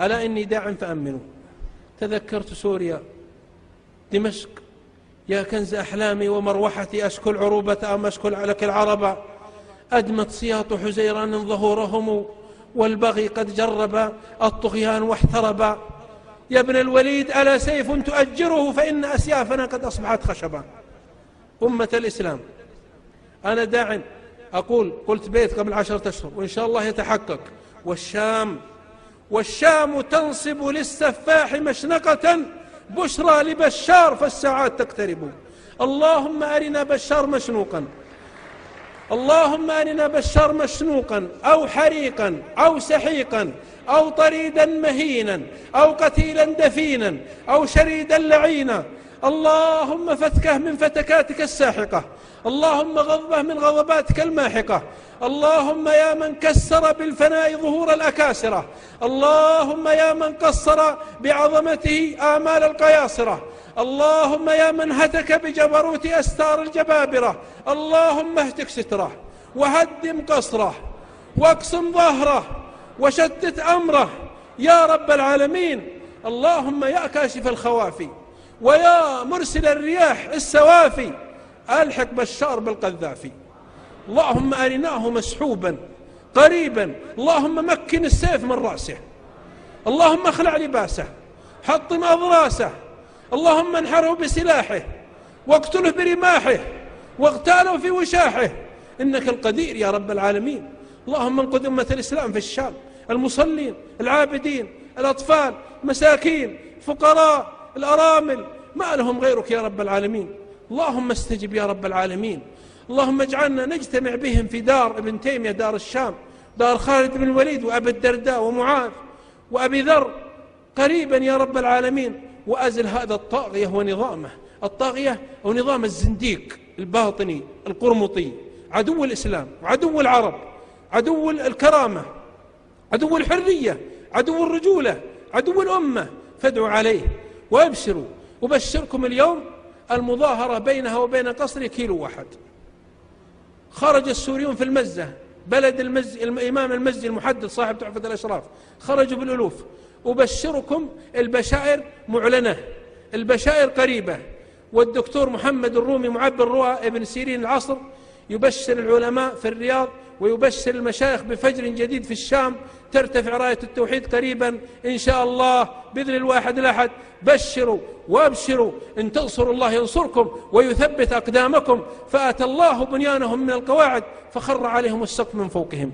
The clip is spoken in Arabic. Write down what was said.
ألا إني داع فأمنوا. تذكرت سوريا، دمشق، يا كنز أحلامي ومروحتي، أشكو العروبة أم أشكو لك العرب، أدمت سياط حزيران ظهورهم، والبغي قد جرب الطغيان واحترب. يا ابن الوليد ألا سيف تؤجره، فإن أسيافنا قد أصبحت خشبا. أمة الإسلام، أنا داع أقول، قلت بيت قبل 10 أشهر وإن شاء الله يتحقق، والشام تنصب للسفاح مشنقة، بشرى لبشار فالساعات تقترب. اللهم أرنا بشار مشنوقا، اللهم أرنا بشار مشنوقا أو حريقا أو سحيقا أو طريدا مهينا أو قتيلا دفينا أو شريدا لعينا. اللهم فتكه من فتكاتك الساحقة، اللهم غضبه من غضباتك الماحقة. اللهم يا من كسر بالفناء ظهور الأكاسرة، اللهم يا من قصر بعظمته آمال القياصرة، اللهم يا من هتك بجبروت أستار الجبابرة. اللهم اهتك ستره وهدم قصره واقسم ظهره وشتت أمره يا رب العالمين. اللهم يا كاشف الخوافي ويا مرسل الرياح السوافي، ألحق بشار بالقذافي. اللهم أرناه مسحوبا قريبا، اللهم مكن السيف من رأسه، اللهم اخلع لباسه، حطم أضراسه، اللهم انحره بسلاحه واقتله برماحه واغتاله في وشاحه، إنك القدير يا رب العالمين. اللهم انقذ أمة الإسلام في الشام، المصلين، العابدين، الأطفال، مساكين، فقراء، الأرامل، ما لهم غيرك يا رب العالمين. اللهم استجب يا رب العالمين. اللهم اجعلنا نجتمع بهم في دار ابن تيمية، دار الشام، دار خالد بن الوليد وأبي الدرداء ومعاذ وأبي ذر قريبا يا رب العالمين، وأزل هذا الطاغية ونظامه. الطاغية هو نظام الزنديق الباطني القرمطي، عدو الإسلام وعدو العرب، عدو الكرامة، عدو الحرية، عدو الرجولة، عدو الأمة. فادعوا عليه وابشروا. أبشركم اليوم المظاهرة بينها وبين قصر كيلو واحد. خرج السوريون في المزة، بلد الإمام المزي المحدث صاحب تحفة الأشراف، خرجوا بالألوف. أبشركم البشائر معلنة، البشائر قريبة. والدكتور محمد الرومي معبر رؤى ابن سيرين العصر يبشر العلماء في الرياض، ويبشر المشايخ بفجر جديد في الشام، ترتفع راية التوحيد قريبا إن شاء الله بإذن الواحد الأحد. بشروا وابشروا، إن تنصروا الله ينصركم ويثبت أقدامكم. فأتى الله بنيانهم من القواعد فخر عليهم السقف من فوقهم.